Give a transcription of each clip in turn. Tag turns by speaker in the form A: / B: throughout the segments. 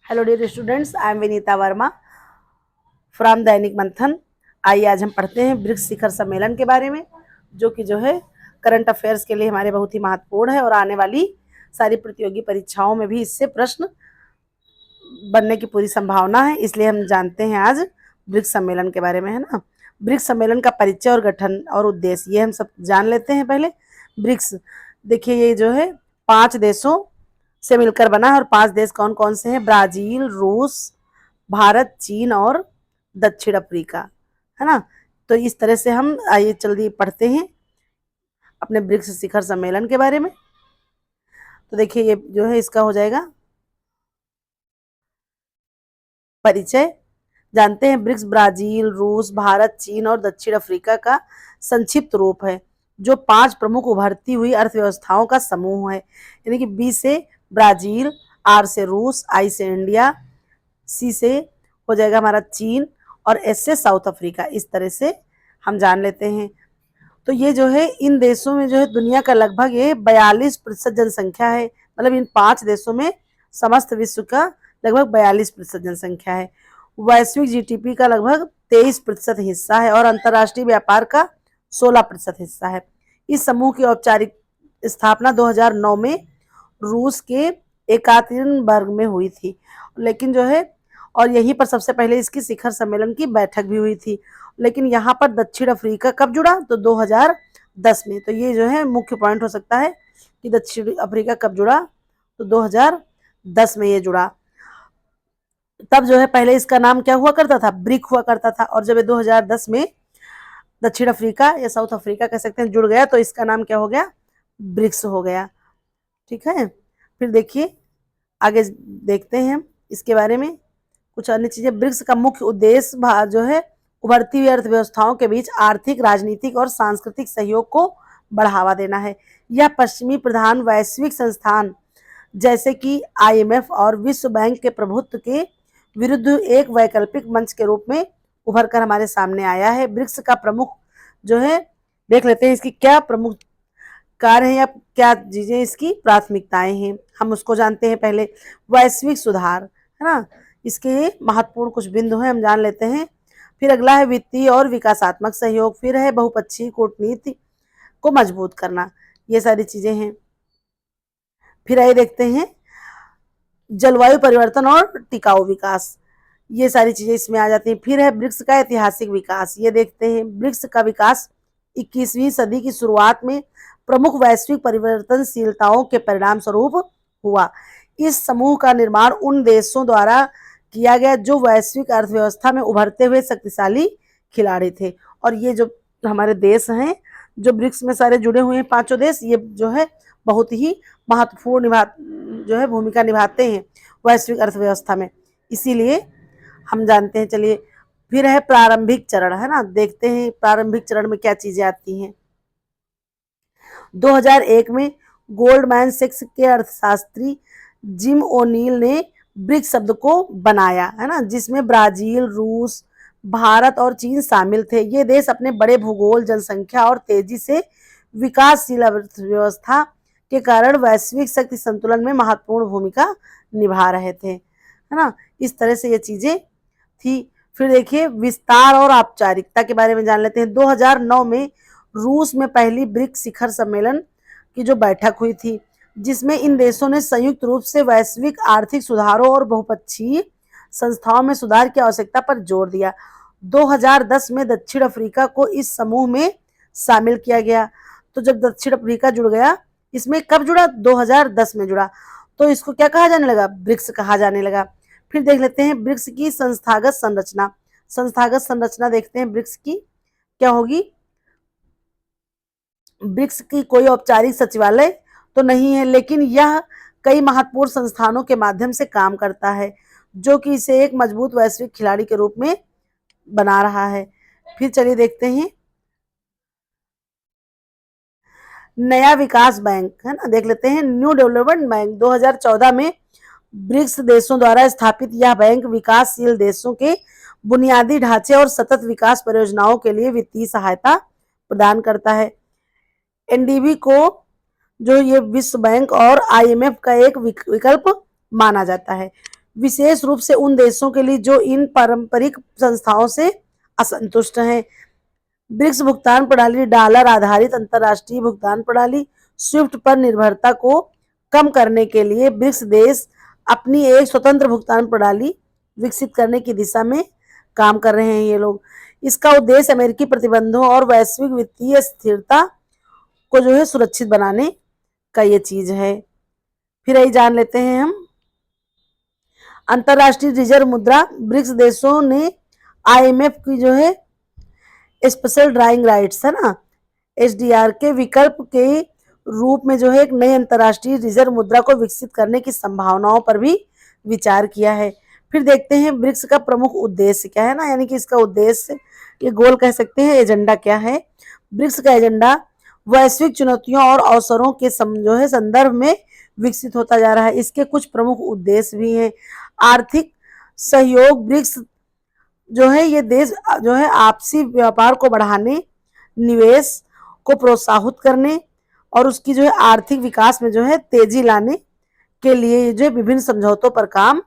A: Hello dear students, I am Vinita Verma from Dainik Manthan. आइए आज हम पढ़ते हैं ब्रिक्स शिखर सम्मेलन के बारे में, जो है करंट अफेयर्स के लिए हमारे बहुत ही महत्वपूर्ण है और आने वाली सारी प्रतियोगी परीक्षाओं में भी इससे प्रश्न बनने की पूरी संभावना है। इसलिए हम जानते हैं आज ब्रिक्स सम्मेलन के बारे में, है ना। ब्रिक्स सम्मेलन का परिचय और गठन और उद्देश्य ये हम सब जान लेते हैं पहले। ब्रिक्स देखिए, ये जो है 5 देशों से मिलकर बना है और 5 देश कौन कौन से हैं? ब्राजील, रूस, भारत, चीन और दक्षिण अफ्रीका, है ना। तो इस तरह से हम आइए जल्दी पढ़ते हैं अपने ब्रिक्स शिखर सम्मेलन के बारे में। तो देखिए, ये जो है इसका हो जाएगा परिचय। जानते हैं ब्रिक्स ब्राजील, रूस, भारत, चीन और दक्षिण अफ्रीका का संक्षिप्त रूप है, जो 5 प्रमुख उभरती हुई अर्थव्यवस्थाओं का समूह है। यानी कि बी से ब्राजील, आर से रूस, आई से इंडिया, सी से हो जाएगा हमारा चीन और एस से साउथ अफ्रीका। इस तरह से हम जान लेते हैं। तो ये जो है इन देशों में जो है दुनिया का लगभग ये 42% जनसंख्या है। मतलब इन 5 देशों में समस्त विश्व का लगभग 42% जनसंख्या है। वैश्विक जीडीपी का लगभग 23% हिस्सा है और अंतर्राष्ट्रीय व्यापार का 16% हिस्सा है। इस समूह की औपचारिक स्थापना 2009 में रूस के एकातेरिनबर्ग में हुई थी, लेकिन जो है और यहीं पर सबसे पहले इसकी शिखर सम्मेलन की बैठक भी हुई थी। लेकिन यहाँ पर दक्षिण अफ्रीका कब जुड़ा? तो 2010 में। तो ये जो है मुख्य पॉइंट हो सकता है कि दक्षिण अफ्रीका कब जुड़ा? तो 2010 में ये जुड़ा। तब जो है पहले इसका नाम क्या हुआ करता था? ब्रिक हुआ करता था। और जब 2010 में दक्षिण अफ्रीका या साउथ अफ्रीका कह सकते हैं जुड़ गया, तो इसका नाम क्या हो गया? ब्रिक्स हो गया। ठीक है। फिर देखिए आगे देखते हैं हम इसके बारे में कुछ अन्य चीजें। ब्रिक्स का मुख्य उद्देश्य जो है उभरती हुई अर्थव्यवस्थाओं के बीच आर्थिक, राजनीतिक और सांस्कृतिक सहयोग को बढ़ावा देना है। यह पश्चिमी प्रधान वैश्विक संस्थान जैसे कि आईएमएफ और विश्व बैंक के प्रभुत्व के विरुद्ध एक वैकल्पिक मंच के रूप में उभर कर हमारे सामने आया है। ब्रिक्स का प्रमुख जो है, देख लेते हैं इसकी क्या प्रमुख कार्य है या क्या चीजें इसकी प्राथमिकताएं हैं, हम उसको जानते हैं पहले। वैश्विक सुधार, है ना, इसके महत्वपूर्ण कुछ बिंदु हैं, हम जान लेते हैं। फिर अगला है वित्तीय और विकासात्मक सहयोग। फिर है बहुपक्षीय कूटनीति को मजबूत करना। ये सारी चीजें हैं। फिर आइए देखते हैं जलवायु परिवर्तन और टिकाऊ विकास। ये सारी चीजें इसमें आ जाती हैं। फिर है ब्रिक्स का ऐतिहासिक विकास। ये देखते हैं ब्रिक्स का विकास 21वीं सदी की शुरुआत में प्रमुख वैश्विक परिवर्तनशीलताओं के परिणाम स्वरूप हुआ। इस समूह का निर्माण उन देशों द्वारा किया गया जो वैश्विक अर्थव्यवस्था में उभरते हुए शक्तिशाली खिलाड़ी थे। और ये जो हमारे देश हैं जो ब्रिक्स में सारे जुड़े हुए हैं, 5 देश, ये जो है बहुत ही महत्वपूर्ण जो है भूमिका निभाते हैं वैश्विक अर्थव्यवस्था में। इसीलिए हम जानते हैं। चलिए फिर है प्रारंभिक चरण, है ना। देखते हैं प्रारंभिक चरण में क्या चीजें आती हैं। 2001 में गोल्डमैन सैक्स के अर्थशास्त्री जिम ओनील ने ब्रिक्स शब्द को बनाया, है ना, जिसमें ब्राजील, रूस, भारत और चीन शामिल थे। ये देश अपने बड़े भूगोल, जनसंख्या और तेजी से विकासशील अर्थव्यवस्था के कारण वैश्विक शक्ति संतुलन में महत्वपूर्ण भूमिका निभा रहे थे, है ना। इस तरह से ये चीजें थी। फिर देखिए विस्तार और औपचारिकता के बारे में जान लेते हैं। 2009 में रूस में पहली ब्रिक्स शिखर सम्मेलन की जो बैठक हुई थी, जिसमें इन देशों ने संयुक्त रूप से वैश्विक आर्थिक सुधारों और बहुपक्षीय संस्थाओं में सुधार की आवश्यकता पर जोर दिया। 2010 में दक्षिण अफ्रीका को इस समूह में शामिल किया गया। तो जब दक्षिण अफ्रीका जुड़ गया, इसमें कब जुड़ा? 2010 में जुड़ा। तो इसको क्या कहा जाने लगा? ब्रिक्स कहा जाने लगा। फिर देख लेते हैं ब्रिक्स की संस्थागत संरचना। संस्थागत संरचना देखते हैं ब्रिक्स की क्या होगी। ब्रिक्स की कोई औपचारिक सचिवालय तो नहीं है, लेकिन यह कई महत्वपूर्ण संस्थानों के माध्यम से काम करता है, जो कि इसे एक मजबूत वैश्विक खिलाड़ी के रूप में बना रहा है। फिर चलिए देखते हैं नया विकास बैंक, है ना, देख लेते हैं न्यू डेवलपमेंट बैंक। 2014 में ब्रिक्स देशों द्वारा स्थापित यह बैंक विकासशील देशों के बुनियादी ढांचे और सतत विकास परियोजनाओं के लिए वित्तीय सहायता प्रदान करता है। एनडीबी को जो ये विश्व बैंक और आईएमएफ का एक विकल्प माना जाता है। विशेष रूप से उन देशों के लिए जो इन पारंपरिक संस्थाओं से असंतुष्ट हैं। ब्रिक्स भुगतान प्रणाली डॉलर आधारित अंतर्राष्ट्रीय भुगतान प्रणाली स्विफ्ट पर निर्भरता को कम करने के लिए ब्रिक्स देश अपनी एक स्वतंत्र भुगतान प्रणाली विकसित करने की दिशा में काम कर रहे हैं ये लोग। इसका उद्देश्य अमेरिकी प्रतिबंधों और वैश्विक वित्तीय स्थिरता को जो है सुरक्षित बनाने का ये चीज है। फिर यही जान लेते हैं हम अंतर्राष्ट्रीय रिजर्व मुद्रा। ब्रिक्स देशों ने आईएमएफ की जो है स्पेशल ड्राइंग राइट्स है ना, एसडीआर के विकल्प के रूप में जो है एक नई अंतर्राष्ट्रीय रिजर्व मुद्रा को विकसित करने की संभावनाओं पर भी विचार किया है। फिर देखते हैं ब्रिक्स का प्रमुख उद्देश्य क्या है ना, यानी कि इसका उद्देश्य, ये गोल कह सकते हैं, एजेंडा क्या है। ब्रिक्स का एजेंडा वैश्विक चुनौतियों और अवसरों के जो है संदर्भ में विकसित होता जा रहा है। इसके कुछ प्रमुख उद्देश्य भी हैं। आर्थिक सहयोग। ब्रिक्स जो है ये देश जो है आपसी व्यापार को बढ़ाने, निवेश को प्रोत्साहित करने और उसकी जो है आर्थिक विकास में जो है तेजी लाने के लिए जो है विभिन्न समझौतों पर काम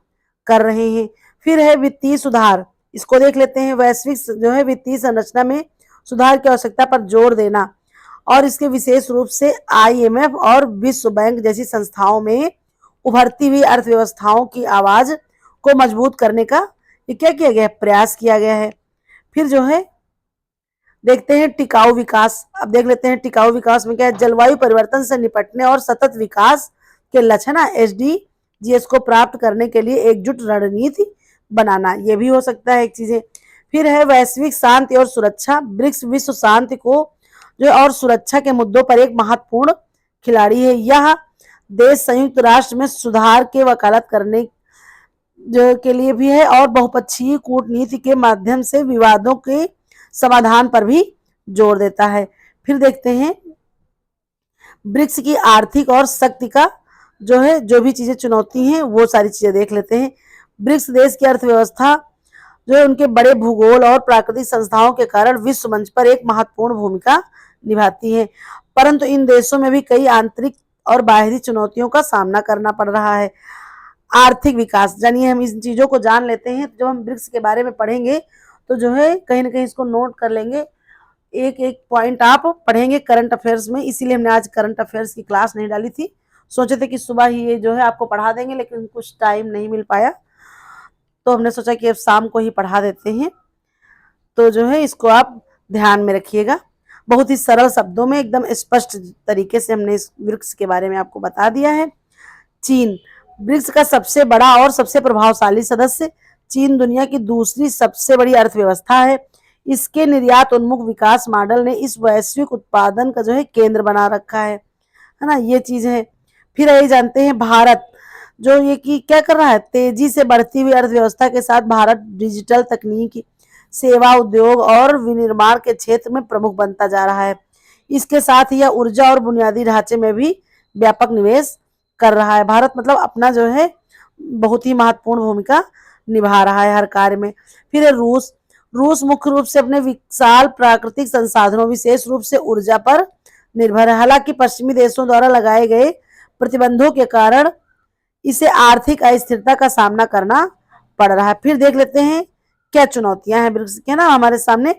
A: कर रहे हैं। फिर है वित्तीय सुधार, इसको देख लेते हैं। वैश्विक जो है वित्तीय संरचना में सुधार की आवश्यकता पर जोर देना और इसके विशेष रूप से आईएमएफ और विश्व बैंक जैसी संस्थाओं में उभरती हुई अर्थव्यवस्थाओं की आवाज को मजबूत करने का ये क्या किया गया है, प्रयास किया गया है। फिर जो है देखते हैं टिकाऊ विकास। अब देख लेते हैं टिकाऊ विकास में क्या है। जलवायु परिवर्तन से निपटने और सतत विकास के लक्ष्य ना एसडीजीएस को प्राप्त करने के लिए एकजुट रणनीति बनाना, ये भी हो सकता है एक चीजें। फिर है वैश्विक शांति और सुरक्षा। ब्रिक्स विश्व शांति को जो और सुरक्षा के मुद्दों पर एक महत्वपूर्ण खिलाड़ी है। यह देश संयुक्त राष्ट्र में सुधार के वकालत करने जो के लिए भी है और बहुपक्षीय कूटनीति के माध्यम से विवादों के समाधान पर भी जोर देता है। फिर देखते हैं ब्रिक्स की आर्थिक और शक्ति का जो है जो भी चीजें चुनौती हैं वो सारी चीजें देख लेते हैं। ब्रिक्स देश की अर्थव्यवस्था जो है उनके बड़े भूगोल और प्राकृतिक संस्थाओं के कारण विश्व मंच पर एक महत्वपूर्ण भूमिका निभाती है, परंतु इन देशों में भी कई आंतरिक और बाहरी चुनौतियों का सामना करना पड़ रहा है। आर्थिक विकास, जानिए हम इन चीजों को जान लेते हैं। जब हम ब्रिक्स के बारे में पढ़ेंगे तो जो है कहीं ना कहीं इसको नोट कर लेंगे, एक एक पॉइंट आप पढ़ेंगे करंट अफेयर्स में। इसीलिए हमने आज करंट अफेयर्स की क्लास नहीं डाली थी, सोचे थे कि सुबह ही ये जो है आपको पढ़ा देंगे, लेकिन कुछ टाइम नहीं मिल पाया तो हमने सोचा कि अब शाम को ही पढ़ा देते हैं। तो जो है इसको आप ध्यान में रखिएगा। बहुत ही सरल शब्दों में एकदम स्पष्ट तरीके से हमने इस ब्रिक्स के बारे में आपको बता दिया है। चीन, ब्रिक्स का सबसे बड़ा और सबसे प्रभावशाली सदस्य। चीन दुनिया की दूसरी सबसे बड़ी अर्थव्यवस्था है। इसके निर्यात उन्मुख विकास मॉडल ने इस वैश्विक उत्पादन का जो है केंद्र बना रखा है ना, ये चीज है। फिर ये जानते हैं भारत जो ये कि क्या कर रहा है, तेजी से बढ़ती हुई अर्थव्यवस्था के साथ भारत डिजिटल तकनीक, सेवा उद्योग और विनिर्माण के क्षेत्र में प्रमुख बनता जा रहा है। इसके साथ ही यह ऊर्जा और बुनियादी ढांचे में भी व्यापक निवेश कर रहा है। भारत मतलब अपना जो है बहुत ही महत्वपूर्ण भूमिका निभा रहा है हर कार्य में। फिर है रूस। रूस मुख्य रूप से अपने विशाल प्राकृतिक संसाधनों विशेष रूप से ऊर्जा पर निर्भर है। हालांकि पश्चिमी देशों द्वारा लगाए गए प्रतिबंधों के कारण इसे आर्थिक अस्थिरता का सामना करना पड़ रहा है। फिर देख लेते हैं क्या चुनौतियां हैं ब्रिक्स के ना हमारे सामने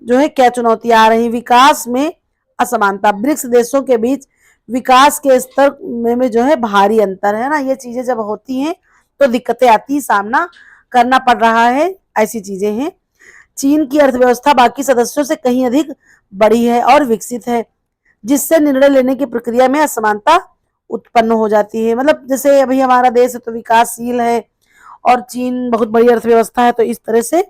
A: जो है क्या चुनौतियां आ रही। विकास में असमानता, ब्रिक्स देशों के बीच विकास के स्तर में जो है भारी अंतर है ना, ये चीजें जब होती हैं तो दिक्कतें आती, सामना करना पड़ रहा है, ऐसी चीजें हैं। चीन की अर्थव्यवस्था बाकी सदस्यों से कहीं अधिक बड़ी है और विकसित है, जिससे निर्णय लेने की प्रक्रिया में असमानता उत्पन्न हो जाती है। मतलब जैसे अभी हमारा देश है तो विकासशील है और चीन बहुत बड़ी अर्थव्यवस्था है, तो इस तरह से,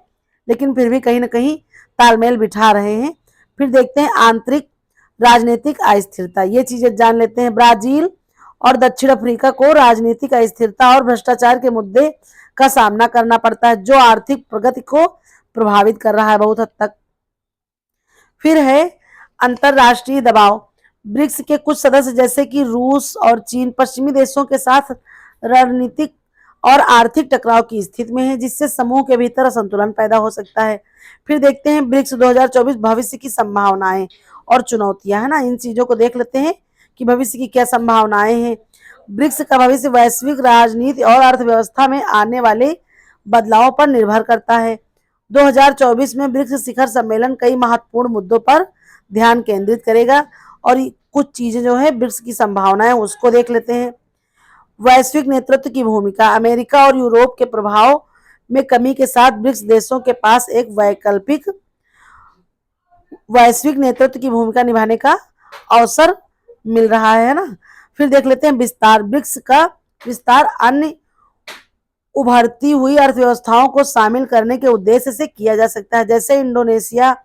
A: लेकिन फिर भी कहीं ना कहीं तालमेल बिठा रहे हैं। फिर देखते हैं आंतरिक राजनीतिक अस्थिरता, ये चीजें जान लेते हैं। ब्राजील और दक्षिण अफ्रीका को राजनीतिक अस्थिरता और भ्रष्टाचार के मुद्दे का सामना करना पड़ता है, जो आर्थिक प्रगति को प्रभावित कर रहा है बहुत हद तक। फिर है अंतरराष्ट्रीय दबाव। ब्रिक्स के कुछ सदस्य जैसे कि रूस और चीन पश्चिमी देशों के साथ रणनीतिक और आर्थिक टकराव की स्थिति में है, जिससे समूह के भीतर असंतुलन पैदा हो सकता है। फिर देखते हैं ब्रिक्स 2024 भविष्य की संभावनाएं और चुनौतियां है ना, इन चीजों को देख लेते हैं कि भविष्य की क्या संभावनाएं हैं। ब्रिक्स का भविष्य वैश्विक राजनीति और अर्थव्यवस्था में आने वाले बदलावों पर निर्भर करता है। 2024 में ब्रिक्स शिखर सम्मेलन कई महत्वपूर्ण मुद्दों पर ध्यान केंद्रित करेगा और कुछ चीजें जो है ब्रिक्स की संभावनाएं उसको देख लेते हैं। वैश्विक नेतृत्व की भूमिका, अमेरिका और यूरोप के प्रभाव में कमी के साथ ब्रिक्स देशों के पास एक वैकल्पिक वैश्विक नेतृत्व की भूमिका निभाने का अवसर मिल रहा है ना। फिर देख लेते हैं विस्तार। ब्रिक्स का विस्तार अन्य उभरती हुई अर्थव्यवस्थाओं को शामिल करने के उद्देश्य से किया जा सकता है, जैसे इंडोनेशिया,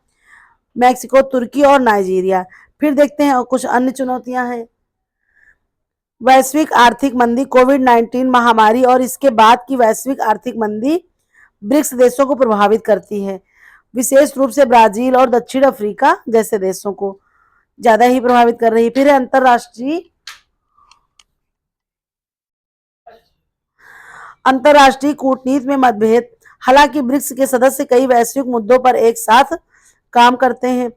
A: मैक्सिको, तुर्की और नाइजीरिया। फिर देखते हैं और कुछ अन्य चुनौतियां हैं। वैश्विक आर्थिक मंदी, कोविड-19 महामारी और इसके बाद की वैश्विक आर्थिक मंदी ब्रिक्स देशों को प्रभावित करती है, विशेष रूप से ब्राजील और दक्षिण अफ्रीका जैसे देशों को ज्यादा ही प्रभावित कर रही है। फिर अंतरराष्ट्रीय कूटनीति में मतभेद। हालांकि ब्रिक्स के सदस्य कई वैश्विक मुद्दों पर एक साथ काम करते हैं,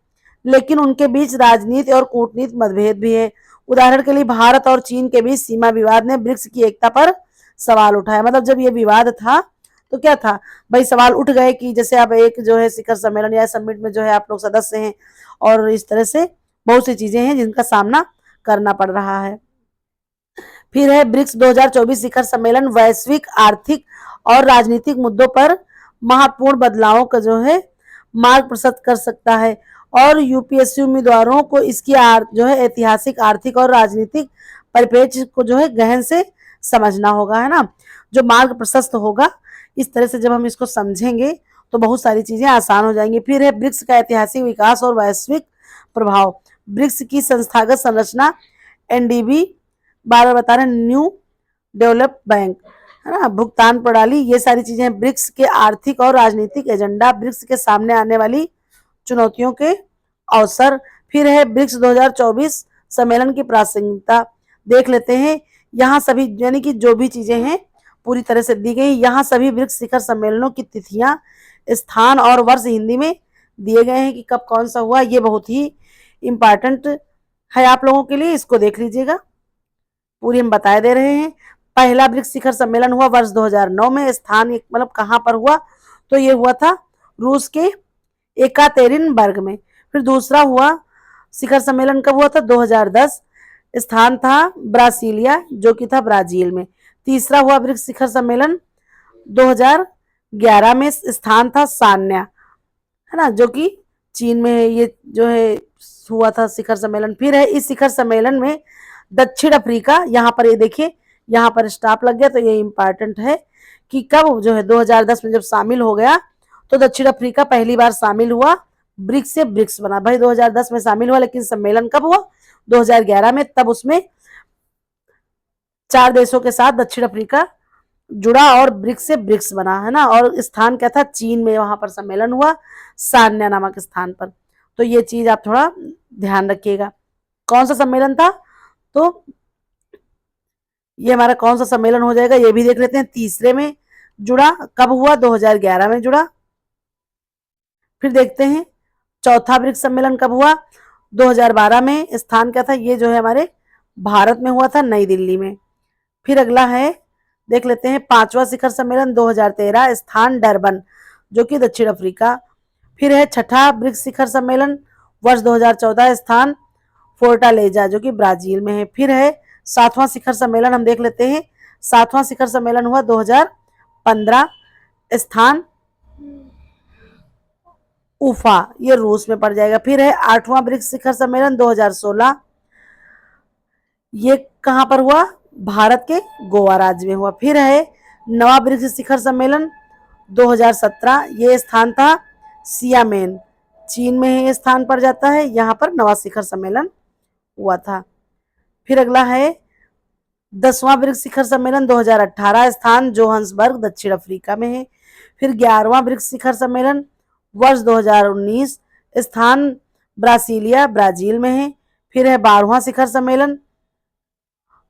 A: लेकिन उनके बीच राजनीति और कूटनीति मतभेद भी है। उदाहरण के लिए भारत और चीन के बीच सीमा विवाद ने ब्रिक्स की एकता पर सवाल उठाया। मतलब जब ये विवाद था तो क्या था भाई, सवाल उठ गए कि जैसे अब एक जो है शिखर सम्मेलन या समिट में जो है आप लोग सदस्य हैं और इस तरह से बहुत सी चीजें हैं जिनका सामना करना पड़ रहा है। फिर है ब्रिक्स 2024 शिखर सम्मेलन वैश्विक आर्थिक और राजनीतिक मुद्दों पर महत्वपूर्ण बदलावों का जो है मार्ग प्रशस्त कर सकता है और यूपीएससी उम्मीदवारों को इसकी जो है ऐतिहासिक, आर्थिक और राजनीतिक परिप्रेक्ष्य को जो है गहन से समझना होगा, है ना। जो मार्ग प्रशस्त होगा, इस तरह से जब हम इसको समझेंगे तो बहुत सारी चीजें आसान हो जाएंगी। फिर है ब्रिक्स का ऐतिहासिक विकास और वैश्विक प्रभाव। ब्रिक्स की संस्थागत संरचना, एनडीबी बार बार बता रहे हैं, न्यू डेवलप बैंक, है ना, भुगतान प्रणाली, ये सारी चीजें ब्रिक्स के आर्थिक और राजनीतिक एजेंडा, ब्रिक्स के सामने आने वाली चुनौतियों के अवसर। फिर है ब्रिक्स 2024 सम्मेलन की प्रासंगिकता, देख लेते हैं। यहाँ सभी यानी कि जो भी चीजें हैं पूरी तरह से दी गई। यहाँ सभी ब्रिक्स शिखर सम्मेलनों की तिथियां, स्थान और वर्ष हिंदी में दिए गए हैं कि कब कौन सा हुआ। ये बहुत ही इंपॉर्टेंट है आप लोगों के लिए, इसको देख लीजिएगा, पूरी हम बताए दे रहे हैं। पहला ब्रिक्स शिखर सम्मेलन हुआ वर्ष 2009 में। स्थान मतलब कहाँ पर हुआ, तो ये हुआ था रूस के एकातेरिनबर्ग में। फिर दूसरा हुआ शिखर सम्मेलन कब हुआ था, 2010। स्थान था ब्रासीलिया, जो कि था ब्राजील में। तीसरा हुआ ब्रिक्स शिखर सम्मेलन 2011 में। स्थान था सान्या, है ना, जो कि चीन में है। ये जो है हुआ था शिखर सम्मेलन। फिर है इस शिखर सम्मेलन में दक्षिण अफ्रीका, यहाँ पर ये देखिए, यहाँ पर स्टॉप लग गया तो ये इंपॉर्टेंट है कि कब जो है 2010 में जब शामिल हो गया तो दक्षिण अफ्रीका पहली बार शामिल हुआ, ब्रिक्स से ब्रिक्स बना। भाई 2010 में शामिल हुआ, लेकिन सम्मेलन कब हुआ, 2011 में। तब उसमें 4 देशों के साथ दक्षिण अफ्रीका जुड़ा और ब्रिक्स से ब्रिक्स बना, है ना। और स्थान क्या था, चीन में, वहां पर सम्मेलन हुआ सान्या नामक स्थान पर। तो ये चीज आप थोड़ा ध्यान रखिएगा। कौन सा सम्मेलन था, तो ये हमारा कौन सा सम्मेलन हो जाएगा ये भी देख लेते हैं। तीसरे में जुड़ा, कब हुआ, 2011 में जुड़ा। फिर देखते हैं चौथा ब्रिक्स सम्मेलन कब हुआ, 2012 में। स्थान क्या था, ये जो है हमारे भारत में हुआ था, नई दिल्ली में। फिर अगला है, देख लेते हैं पांचवा शिखर सम्मेलन 2013, स्थान डरबन, जो कि दक्षिण अफ्रीका। फिर है छठा ब्रिक्स शिखर सम्मेलन वर्ष 2014, स्थान फोर्टालेजा, जो कि ब्राजील में है। फिर है सातवां शिखर सम्मेलन, हम देख लेते हैं। सातवां शिखर सम्मेलन हुआ 2015, स्थान उफा, ये रूस में पड़ जाएगा। फिर है आठवां ब्रिक्स शिखर सम्मेलन 2016, ये कहां पर हुआ, भारत के गोवा राज्य में हुआ। फिर है नवा ब्रिक्स शिखर सम्मेलन 2017, ये स्थान था सियामेन, चीन में है, ये स्थान पर जाता है। यहाँ पर नवा शिखर सम्मेलन हुआ था। फिर अगला है 10वां ब्रिक्स शिखर सम्मेलन 2018, स्थान जोहान्सबर्ग, दक्षिण अफ्रीका में है। फिर 11वां ब्रिक्स शिखर सम्मेलन वर्ष 2019, स्थान ब्रासीलिया, ब्राजील में है। फिर है 12वां शिखर सम्मेलन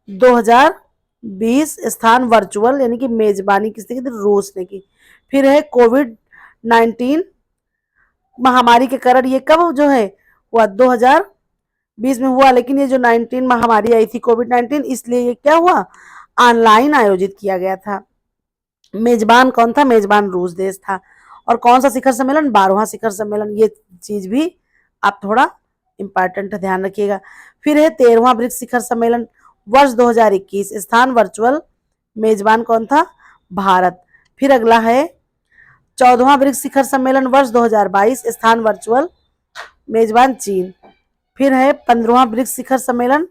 A: 2020, स्थान वर्चुअल यानी कि मेजबानी किसने की थी, रूस ने की। फिर है कोविड-19 महामारी के कारण ये कब जो है हुआ, 20 में हुआ, लेकिन ये जो 19 महामारी आई थी कोविड-19, इसलिए ये क्या हुआ, ऑनलाइन आयोजित किया गया था। मेजबान कौन था, मेजबान रूस देश था। और कौन सा शिखर सम्मेलन, 12वां शिखर सम्मेलन। ये चीज भी आप थोड़ा इंपॉर्टेंट ध्यान रखिएगा। फिर है 13वां ब्रिक्स शिखर सम्मेलन वर्ष 2021, स्थान वर्चुअल, मेजबान कौन था, भारत। फिर अगला है 14वां ब्रिक्स शिखर सम्मेलन वर्ष 2022, स्थान वर्चुअल, मेजबान चीन। फिर है 15वां ब्रिक्स शिखर सम्मेलन,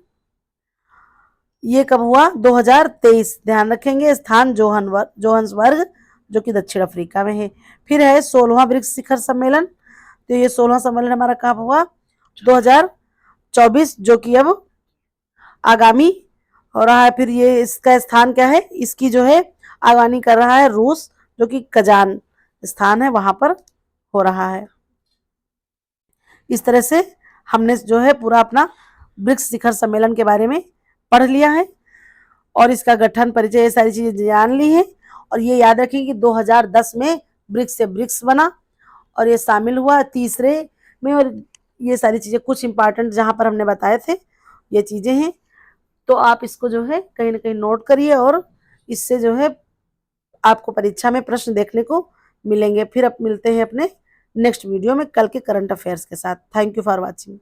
A: ये कब हुआ, 2023, ध्यान रखेंगे, स्थान जोहान्सबर्ग, जो कि दक्षिण अफ्रीका में है। फिर है 16वां ब्रिक्स शिखर सम्मेलन, तो ये 16वां सम्मेलन हमारा कहाँ हुआ, 2024, जो कि अब आगामी हो रहा है। फिर ये इसका स्थान क्या है, इसकी जो है आगामी कर रहा है रूस, जो कि कजान स्थान है, वहां पर हो रहा है। इस तरह से हमने जो है पूरा अपना ब्रिक्स शिखर सम्मेलन के बारे में पढ़ लिया है और इसका गठन, परिचय, ये सारी चीजें जान ली है। और ये याद रखें कि 2010 में ब्रिक्स से ब्रिक्स बना और ये शामिल हुआ तीसरे में। और ये सारी चीजें कुछ इंपॉर्टेंट जहां पर हमने बताए थे ये चीजें हैं, तो आप इसको जो है कहीं ना कहीं नोट करिए और इससे जो है आपको परीक्षा में प्रश्न देखने को मिलेंगे। फिर अब मिलते हैं अपने नेक्स्ट वीडियो में कल के करंट अफेयर्स के साथ। Thank you for watching.